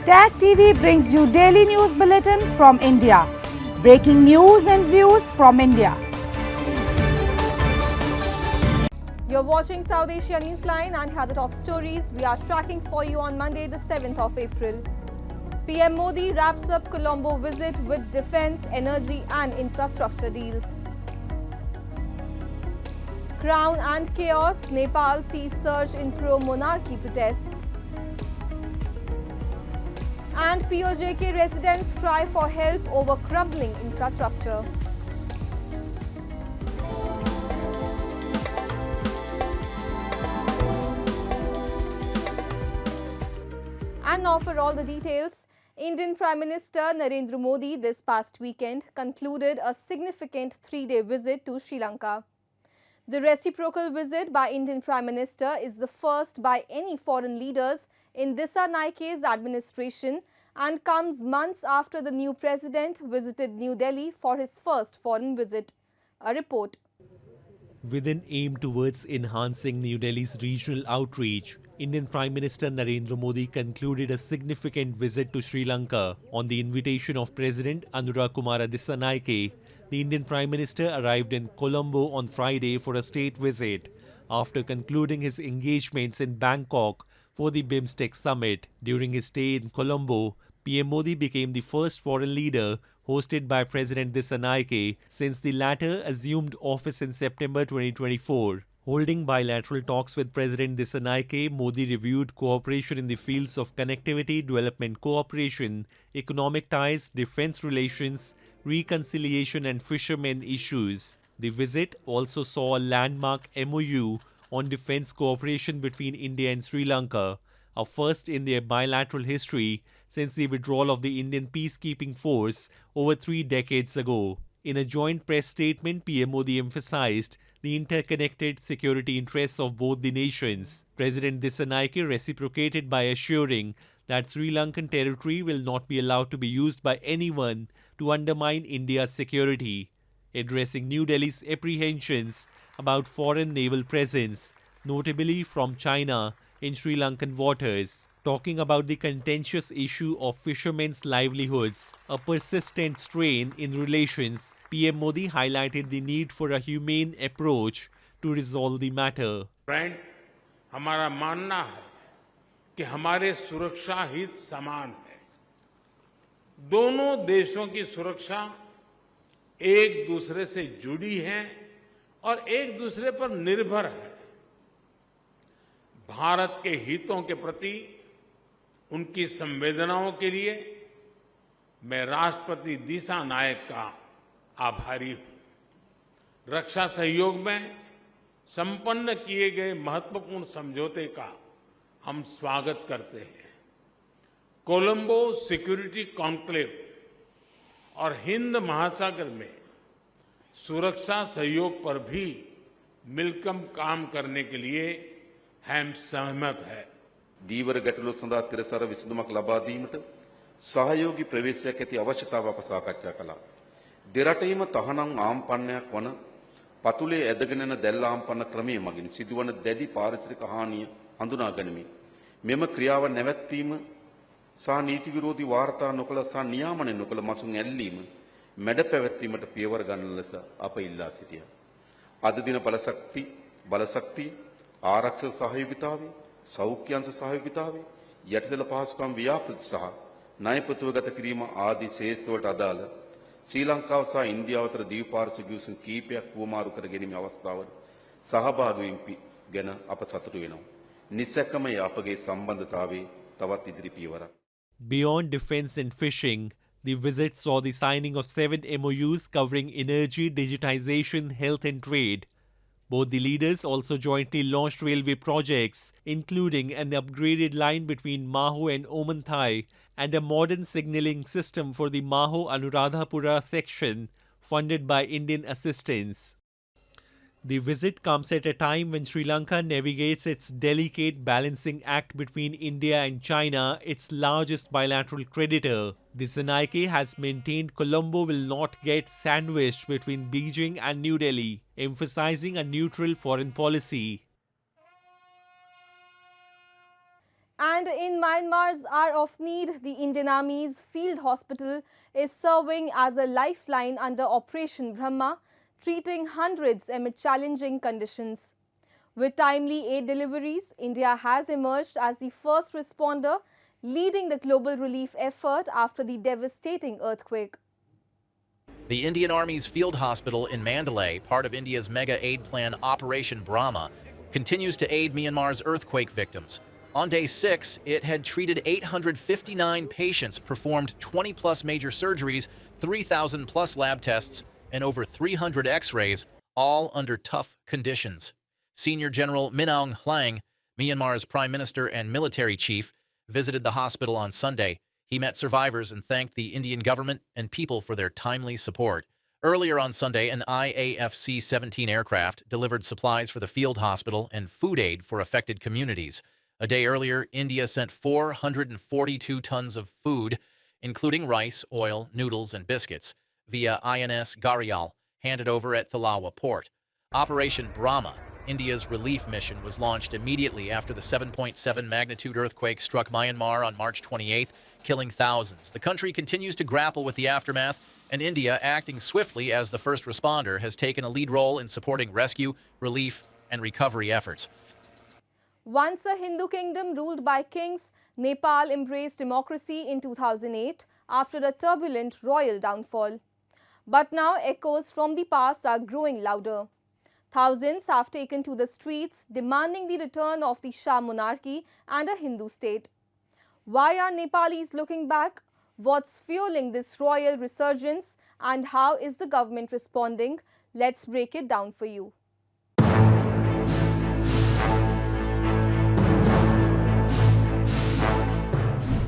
Tag TV brings you daily news bulletin from India. Breaking news and views from India. You're watching South Asia NEWSLINE and here are the top stories we are tracking for you on Monday, the 7th of April. PM Modi wraps up Colombo visit with defence, energy and infrastructure deals. Crown and chaos, Nepal sees surge in pro-monarchy protests. And POJK residents cry for help over crumbling infrastructure. And now for all the details, Indian Prime Minister Narendra Modi this past weekend concluded a significant three-day visit to Sri Lanka. The reciprocal visit by Indian Prime Minister is the first by any foreign leaders in Dissanayke's administration and comes months after the new president visited New Delhi for his first foreign visit. A report. With an aim towards enhancing New Delhi's regional outreach, Indian Prime Minister Narendra Modi concluded a significant visit to Sri Lanka. On the invitation of President Anurakumara Dissanayake, the Indian Prime Minister arrived in Colombo on Friday for a state visit after concluding his engagements in Bangkok for the BIMSTEC summit. During his stay in Colombo, PM Modi became the first foreign leader hosted by President Dissanayake since the latter assumed office in September 2024. Holding bilateral talks with President Dissanayake, Modi reviewed cooperation in the fields of connectivity, development cooperation, economic ties, defense relations, reconciliation and fishermen issues. The visit also saw a landmark MOU on defense cooperation between India and Sri Lanka, a first in their bilateral history since the withdrawal of the Indian peacekeeping force over 3 decades ago. In a joint press statement, PM Modi emphasized the interconnected security interests of both the nations. President Dissanayake reciprocated by assuring that Sri Lankan territory will not be allowed to be used by anyone to undermine India's security. Addressing New Delhi's apprehensions about foreign naval presence, notably from China, in Sri Lankan waters. Talking about the contentious issue of fishermen's livelihoods, a persistent strain in relations, PM Modi highlighted the need for a humane approach to resolve the matter. Friend, हमारा मानना है कि हमारे सुरक्षा हित समान है। दोनों देशों की सुरक्षा एक दूसरे से जुड़ी है और एक दूसरे पर निर्भर है। भारत के हितों के प्रति उनकी संवेदनाओं के लिए मैं राष्ट्रपति दिसानायक का आभारी हूं। रक्षा सहयोग में संपन्न किए गए महत्वपूर्ण समझौते का हम स्वागत करते हैं। कोलंबो सिक्योरिटी कॉन्क्लेव और हिंद महासागर में सुरक्षा सहयोग पर भी मिलकर काम करने के लिए हम सहमत हैं। දීවර ගැටලු සඳහා තිරසර විසඳුමක් ලබා දීමට සහයෝගී ප්‍රවේශයක් ඇති අවශ්‍යතාව අප සාකච්ඡා කළා. දෙරටේම තහනම් ආම්පන්නයක් වන පතුලේ ඇදගෙන යන දැල් ආම්පන්න ක්‍රමයේ මගින් සිදුවන දැඩි පාරිසරික හානිය හඳුනා ගනිමින් මෙම ක්‍රියාව නැවැත්වීම සහ නීති විරෝධී වාර්තා නොකළ සහ නියාමනය නොකළ මසුන් ඇල්ලීම මැඩ පැවැත්වීමට පියවර ගන්න ලෙස අප ඉල්ලා සිටියා. අද දින බලශක්ති ආරක්ෂක සහයෝගිතාවේ සෞඛ්‍යංශ සහයෝගිතාවේ යටිතල පහසුකම් ව්‍යාපෘති සහ ණය ප්‍රතිවගත කිරීම ආදී ක්ෂේත්‍රවලට අදාළ ශ්‍රී ලංකාව සහ ඉන්දියාව අතර දීපාර්ශ්වික විසඳුම් කීපයක් වුවමාරු කර ගැනීමේ අවස්ථාවල සහභාගී වීම ගැන අප සතුටු වෙනවා. නිසැකම අපගේ සම්බන්ධතාවයේ තවත් ඉදිරි පියවරක්. Beyond defense and fishing, the visit saw the signing of 7 MOUs covering energy, digitization, health and trade. Both the leaders also jointly launched railway projects, including an upgraded line between Maho and Omanthai and a modern signalling system for the Maho-Anuradhapura section, funded by Indian assistance. The visit comes at a time when Sri Lanka navigates its delicate balancing act between India and China, its largest bilateral creditor. Dissanayake has maintained Colombo will not get sandwiched between Beijing and New Delhi, emphasizing a neutral foreign policy. And in Myanmar's hour of need, the Indian Army's field hospital is serving as a lifeline under Operation Brahma, treating hundreds amid challenging conditions. With timely aid deliveries, India has emerged as the first responder, leading the global relief effort after the devastating earthquake. The Indian Army's field hospital in Mandalay, part of India's mega aid plan Operation Brahma, continues to aid Myanmar's earthquake victims. On day 6, it had treated 859 patients, performed 20-plus major surgeries, 3,000-plus lab tests, and over 300 x-rays, all under tough conditions. Senior General Min Aung Hlaing, Myanmar's prime minister and military chief, visited the hospital on Sunday. He met survivors and thanked the Indian government and people for their timely support. Earlier on Sunday, an IAF-C-17 aircraft delivered supplies for the field hospital and food aid for affected communities. A day earlier, India sent 442 tons of food, including rice, oil, noodles, and biscuits, via INS Gharial, handed over at Thalawa port. Operation Brahma, India's relief mission, was launched immediately after the 7.7 magnitude earthquake struck Myanmar on March 28th, killing thousands. The country continues to grapple with the aftermath, and India, acting swiftly as the first responder, has taken a lead role in supporting rescue, relief, and recovery efforts. Once a Hindu kingdom ruled by kings, Nepal embraced democracy in 2008 after a turbulent royal downfall. But now echoes from the past are growing louder. Thousands have taken to the streets demanding the return of the Shah monarchy and a Hindu state. Why are Nepalis looking back? What's fueling this royal resurgence? And how is the government responding? Let's break it down for you.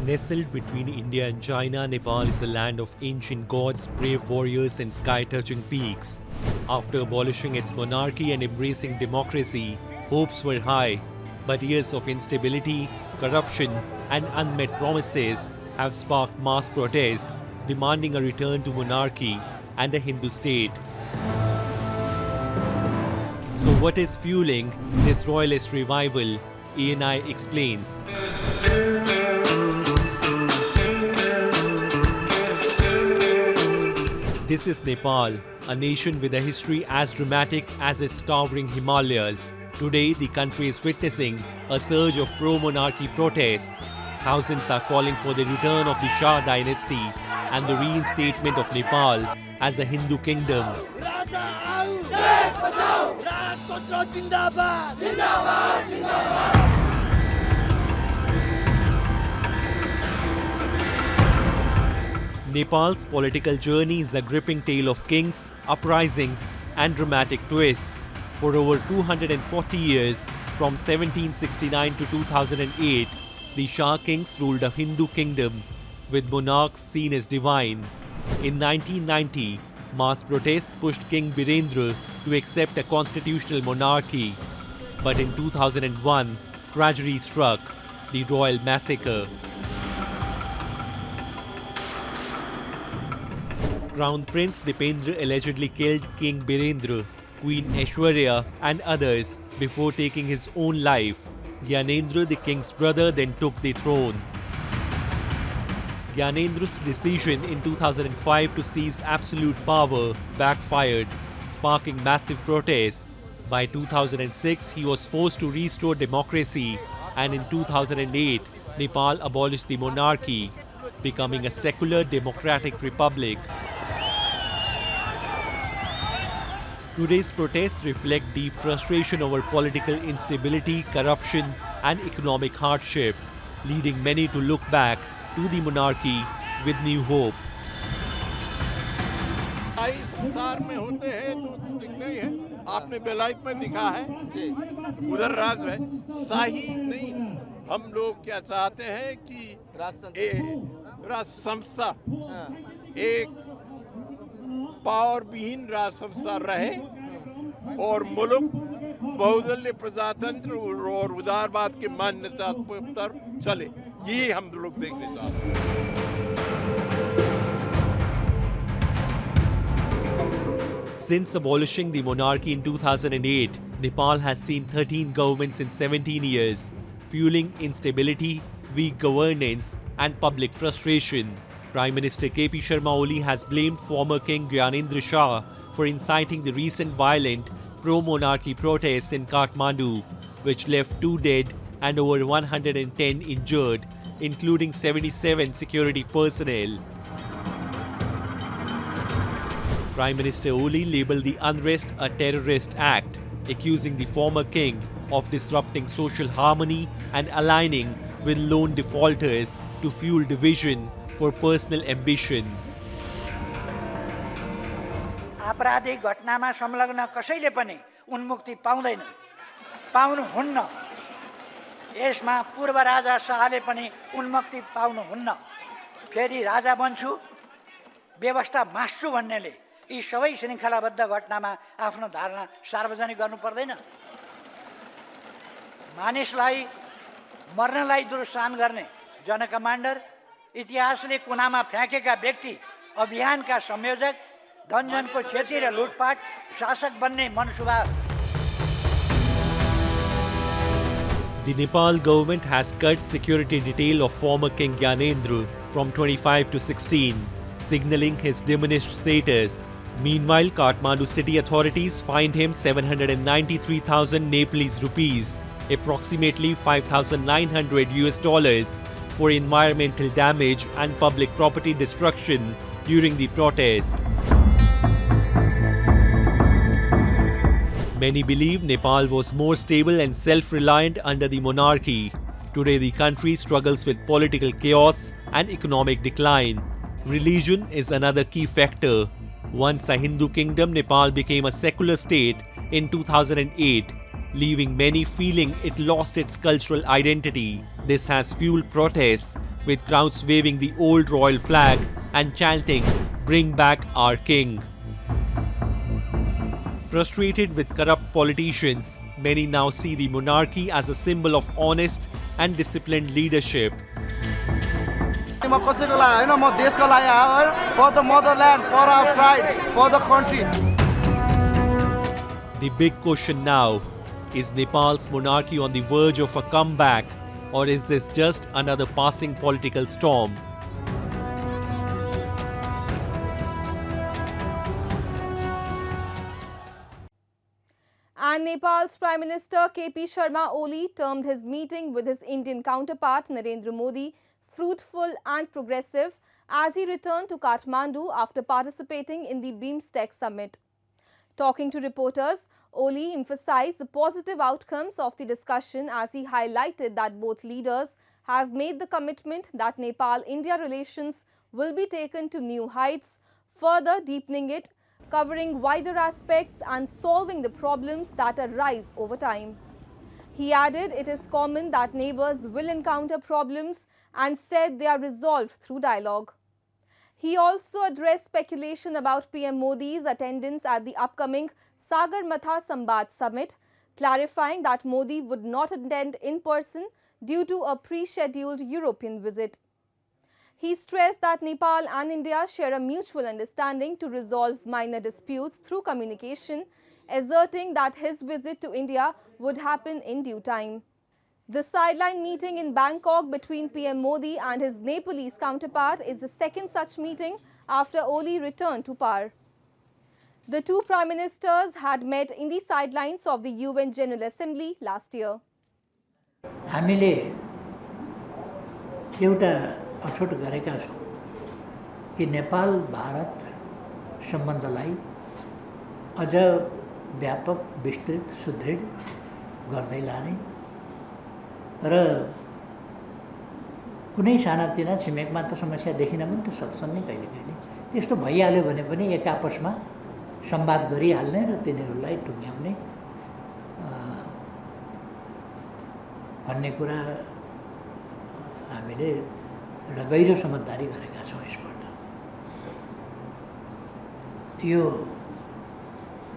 Nestled between India and China, Nepal is a land of ancient gods, brave warriors and sky-touching peaks. After abolishing its monarchy and embracing democracy, hopes were high, but years of instability, corruption and unmet promises have sparked mass protests demanding a return to monarchy and a Hindu state. So what is fueling this royalist revival? ENI explains. This is Nepal, a nation with a history as dramatic as its towering Himalayas. Today, the country is witnessing a surge of pro-monarchy protests. Thousands are calling for the return of the Shah dynasty and the reinstatement of Nepal as a Hindu kingdom. Nepal's political journey is a gripping tale of kings, uprisings, and dramatic twists. For over 240 years, from 1769 to 2008, the Shah kings ruled a Hindu kingdom, with monarchs seen as divine. In 1990, mass protests pushed King Birendra to accept a constitutional monarchy. But in 2001, tragedy struck, the royal massacre. Crown Prince Dipendra allegedly killed King Birendra, Queen Aishwarya and others before taking his own life. Gyanendra, the king's brother, then took the throne. Gyanendra's decision in 2005 to seize absolute power backfired, sparking massive protests. By 2006, he was forced to restore democracy, and in 2008, Nepal abolished the monarchy, becoming a secular democratic republic. Today's protests reflect deep frustration over political instability, corruption, and economic hardship, leading many to look back to the monarchy with new hope. संसार में होते हैं तो दिखना ही है। आपने बेलायत में दिखा है, उधर राज है, शाही नहीं। हम लोग क्या चाहते हैं कि राज संस्था एक पावर विहीन राज संस्था रहे और मुल्क बहुदलीय प्रजातंत्र और उदारवाद के मान्यता पर चले। ये हम लोग देखने चाहते हैं। Since abolishing the monarchy in 2008, Nepal has seen 13 governments in 17 years. fueling instability, weak governance, and public frustration. Prime Minister KP Sharma Oli has blamed former King Gyanendra Shah for inciting the recent violent pro-monarchy protests in Kathmandu, which left 2 dead and over 110 injured, including 77 security personnel. Prime Minister Oli labelled the unrest a terrorist act, accusing the former king of disrupting social harmony and aligning with loan defaulters to fuel division for personal ambition. आपराधिक घटनामा संलग्न कसैले पनि उन्मुक्ति पाउँदैन, पाउनुहुन्न। यसमा पूर्व राजा शाहले पनि उन्मुक्ति पाउनुहुन्न। फेरि राजा बन्छु, व्यवस्था मास्छु भन्नेले यी सबै श्रृङ्खलाबद्ध घटनामा आफ्नो धारणा सार्वजनिक गर्नु पर्दैन। मानिसलाई मर्नलाई दुरुस्तान गर्ने जनकमान्डर, इतिहासले कुनामा फ्याँकेका व्यक्ति, अभियानका संयोजक, धनजनको क्षति र लुटपाट, शासक बन्ने मनसुबा। The Nepal government has cut security detail of former King Gyanendra from 25 to 16, signaling his diminished status. Meanwhile, Kathmandu city authorities fined him 793,000 Nepalese rupees, approximately $5,900 for environmental damage and public property destruction during the protests. Many believe Nepal was more stable and self-reliant under the monarchy. Today, the country struggles with political chaos and economic decline. Religion is another key factor. Once a Hindu kingdom, Nepal became a secular state in 2008, leaving many feeling it lost its cultural identity. This has fueled protests, with crowds waving the old royal flag and chanting, "Bring back our king." Frustrated with corrupt politicians, many now see the monarchy as a symbol of honest and disciplined leadership. म कसैको लागि हैन, म देशको लागि आएर for the motherland, for our pride, for the country. The big question now, is Nepal's monarchy on the verge of a comeback, or is this just another passing political storm? And Nepal's Prime Minister KP Sharma Oli termed his meeting with his Indian counterpart Narendra Modi fruitful and progressive as he returned to Kathmandu after participating in the BIMSTEC summit. Talking to reporters, Oli emphasized the positive outcomes of the discussion as he highlighted that both leaders have made the commitment that Nepal-India relations will be taken to new heights, further deepening it, covering wider aspects and solving the problems that arise over time. He added it is common that neighbors will encounter problems and said they are resolved through dialogue. He also addressed speculation about PM Modi's attendance at the upcoming Sagarmatha Samvad Summit, clarifying that Modi would not attend in person due to a pre-scheduled European visit. He stressed that Nepal and India share a mutual understanding to resolve minor disputes through communication, asserting that his visit to India would happen in due time. The sideline meeting in Bangkok between PM Modi and his Nepalese counterpart is the second such meeting after Oli returned to power. The two prime ministers had met in the sidelines of the UN General Assembly last year. हामीले एउटा अठोट गरेका छौं कि नेपाल भारत सम्बन्धलाई अझ व्यापक, विस्तृत, सुदृढ गर्दै लाने र कुनै सानातिना छिमेकमा त समस्या देखिन पनि त सक्छन् नि कहिले त्यस्तो भइहाल्यो भने पनि एक आपसमा संवाद गरिहाल्ने र तिनीहरूलाई टुङ्ग्याउने भन्ने कुरा हामीले एउटा गहिरो समझदारी गरेका छौं। यसबाट यो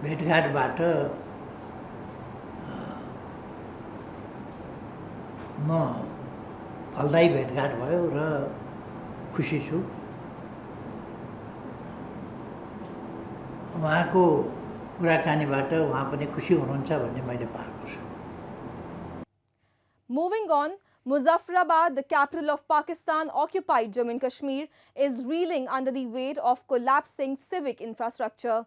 भेटघाटबाट म फलदायी भेटघाट भयो र खुसी छु। उहाँको कुराकानीबाट उहाँ पनि खुसी हुनुहुन्छ भन्ने मैले पाएको छु। Moving on, Muzaffarabad, the capital of Pakistan-occupied Jammu and Kashmir, is reeling under the weight of collapsing civic infrastructure.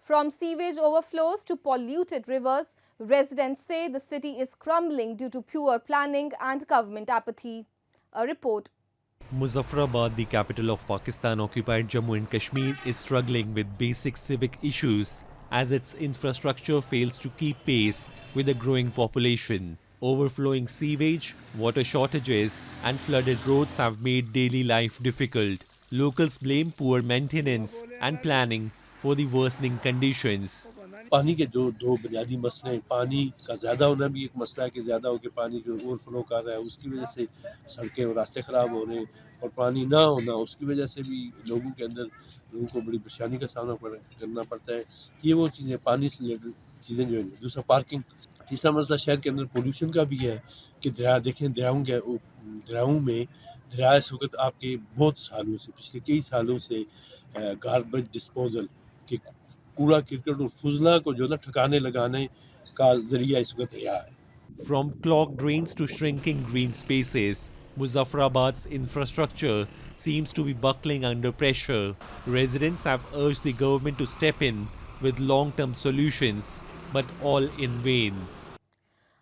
From sewage overflows to polluted rivers, residents say the city is crumbling due to poor planning and government apathy. A report. Muzaffarabad, the capital of Pakistan-occupied Jammu and Kashmir, is struggling with basic civic issues as its infrastructure fails to keep pace with the growing population. Overflowing sewage, water shortages and flooded roads have made daily life difficult. Locals blame poor maintenance and planning for the worsening conditions. पानी के जो दो बुनियादी मसले हैं, पानी का ज़्यादा होना भी एक मसला है कि ज़्यादा होकर पानी जो ओवरफ्लो कर रहा है उसकी वजह से सड़कें और रास्ते ख़राब हो रहे हैं, और पानी ना होना उसकी वजह से भी लोगों को बड़ी परेशानी का सामना करना पड़ता है। ये वो चीज़ें पानी से रिलेटेड चीज़ें जो है। दूसरा पार्किंग। तीसरा मसला शहर के अंदर पोल्यूशन का भी है कि दरिया देखें, दरियाओं में दरिया इस वक्त आपके बहुत सालों से, पिछले कई सालों से गार्बेज डिस्पोजल के कूड़ा क्रिकेट और फुजला को जो ना ठिकाने लगाने का जरिया इस वक्त दरिया है। From clogged drains to shrinking green spaces, Muzaffarabad's infrastructure seems to be buckling under pressure. Residents have urged the government to step in with long-term solutions, but all in vain.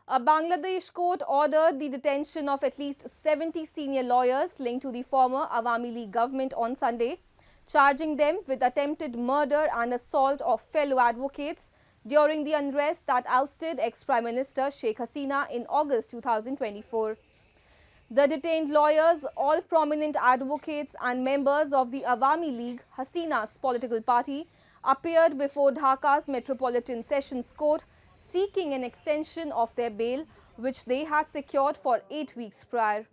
A Bangladesh court ordered the detention of at least 70 senior lawyers linked to the former Awami League government on Sunday, charging them with attempted murder and assault of fellow advocates during the unrest that ousted ex-Prime Minister Sheikh Hasina in August 2024. The detained lawyers, all prominent advocates and members of the Awami League, Hasina's political party, appeared before Dhaka's Metropolitan Sessions Court seeking an extension of their bail, which they had secured for 8 weeks prior.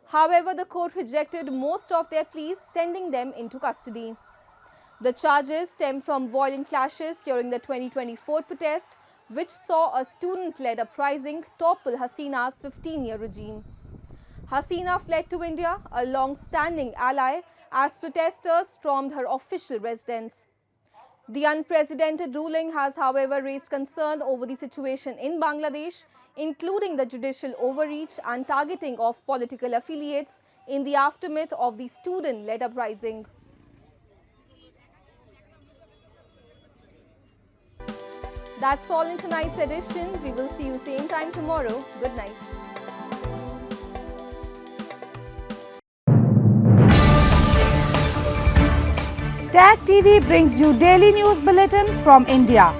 However, the court rejected most of their pleas, sending them into custody. The charges stem from violent clashes during the 2024 protest, which saw a student-led uprising topple Hasina's 15-year regime. Hasina fled to India, a long-standing ally, as protesters stormed her official residence. The unprecedented ruling has, however, raised concern over the situation in Bangladesh, including the judicial overreach and targeting of political affiliates in the aftermath of the student-led uprising. That's all in tonight's edition. We will see you same time tomorrow. Good night. Tag TV brings you daily news bulletin from India.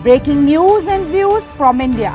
Breaking news and views from India.